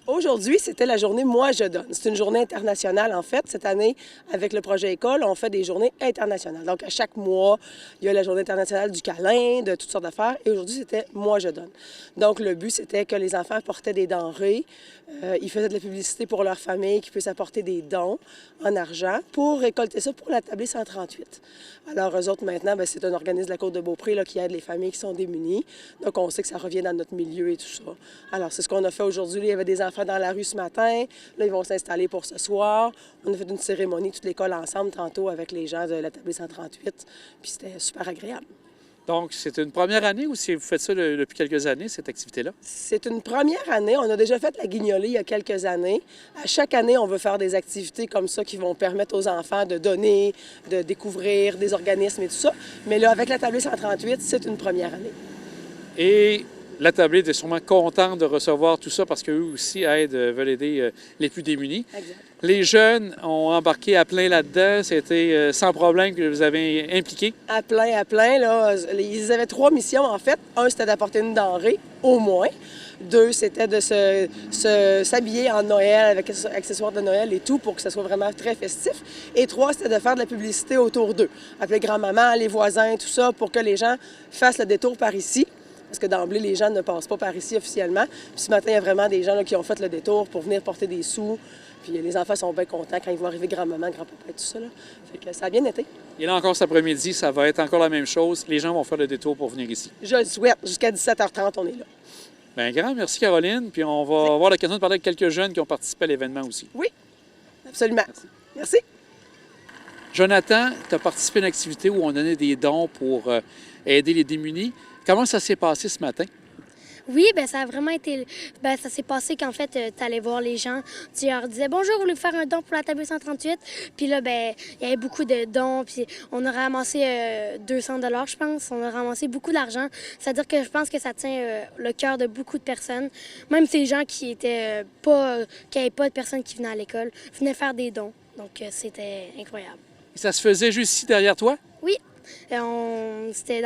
Aujourd'hui, c'était la journée Moi, je donne. C'est une journée internationale, en fait. Cette année, avec le projet École, on fait des journées internationales. Donc, à chaque mois, il y a la journée internationale du câlin, de toutes sortes d'affaires. Et aujourd'hui, c'était Moi, je donne. Donc, le but, c'était que les enfants apportaient des denrées. Ils faisaient de la publicité pour leur famille, qui puissent apporter des dons en argent pour récolter ça pour la tablée 138. Alors, eux autres, maintenant, bien, c'est un organisme de la Côte-de-Beaupré là, qui aide les familles qui sont démunies. Donc, on sait que ça revient dans notre milieu et tout ça. Alors, c'est ce qu'on a fait aujourd'hui. Il y avait des enfants dans la rue ce matin. Là, ils vont s'installer pour ce soir. On a fait une cérémonie, toute l'école ensemble, tantôt, avec les gens de la tablée 138. Puis c'était super agréable. Donc, c'est une première année ou si vous faites ça depuis quelques années, cette activité-là? C'est une première année. On a déjà fait la guignolée il y a quelques années. À chaque année, on veut faire des activités comme ça qui vont permettre aux enfants de donner, de découvrir des organismes et tout ça. Mais là, avec la tablée 138, c'est une première année. Et la tablée est sûrement contente de recevoir tout ça parce qu'eux aussi veulent aider les plus démunis. Exact. Les jeunes ont embarqué à plein là-dedans. C'était sans problème que vous avez impliqué. À plein. Là, ils avaient 3 missions, en fait. Un, c'était d'apporter une denrée, au moins. 2, c'était de s'habiller en Noël avec accessoires de Noël et tout pour que ce soit vraiment très festif. Et 3, c'était de faire de la publicité autour d'eux. Appeler grand-maman, les voisins, tout ça, pour que les gens fassent le détour par ici. Parce que d'emblée, les gens ne passent pas par ici officiellement. Puis ce matin, il y a vraiment des gens là, qui ont fait le détour pour venir porter des sous. Puis les enfants sont bien contents quand ils vont arriver grand-maman, grand-papa et tout ça. Là. Fait que ça a bien été. Et là encore cet après-midi, ça va être encore la même chose. Les gens vont faire le détour pour venir ici. Je le souhaite. Jusqu'à 17h30, on est là. Bien, grand merci Caroline. Puis on va avoir l'occasion de parler avec quelques jeunes qui ont participé à l'événement aussi. Oui, absolument. Merci. Jonathan, tu as participé à une activité où on donnait des dons pour aider les démunis. Comment ça s'est passé ce matin? Oui, bien, ça a vraiment été. Bien, ça s'est passé qu'en fait, tu allais voir les gens, tu leur disais bonjour, vous voulez faire un don pour la tablée 138. Puis là, bien, il y avait beaucoup de dons. Puis on a ramassé 200 $, je pense. On a ramassé beaucoup d'argent. C'est-à-dire que je pense que ça tient le cœur de beaucoup de personnes. Même ces gens qui étaient qui n'avaient pas de personnes qui venaient à l'école, venaient faire des dons. Donc, c'était incroyable. Et ça se faisait juste ici derrière toi? Oui. C'était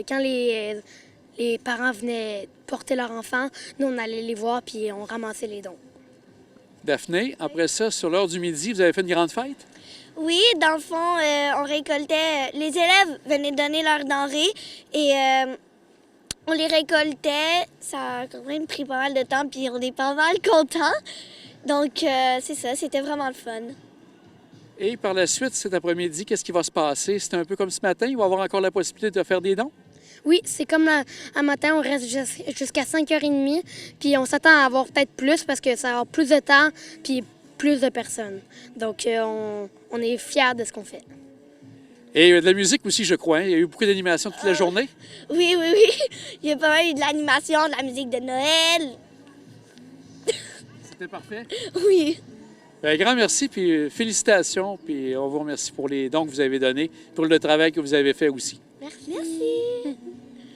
quand les parents venaient porter leur enfant, nous, on allait les voir puis on ramassait les dons. Daphné, après ça, sur l'heure du midi, vous avez fait une grande fête? Oui, dans le fond, on récoltait... Les élèves venaient donner leurs denrées et on les récoltait. Ça a quand même pris pas mal de temps puis on est pas mal contents. Donc, c'est ça, c'était vraiment le fun. Et par la suite, cet après-midi, qu'est-ce qui va se passer? C'est un peu comme ce matin, il va y avoir encore la possibilité de faire des dons? Oui, c'est comme un matin, on reste jusqu'à 5h30, puis on s'attend à avoir peut-être plus parce que ça va avoir plus de temps puis plus de personnes. Donc, on est fiers de ce qu'on fait. Et de la musique aussi, je crois. Hein? Il y a eu beaucoup d'animation toute la journée. Oui. Il y a pas mal eu de l'animation, de la musique de Noël. C'était parfait. Oui. Bien, grand merci, puis félicitations, puis on vous remercie pour les dons que vous avez donnés, pour le travail que vous avez fait aussi. Merci.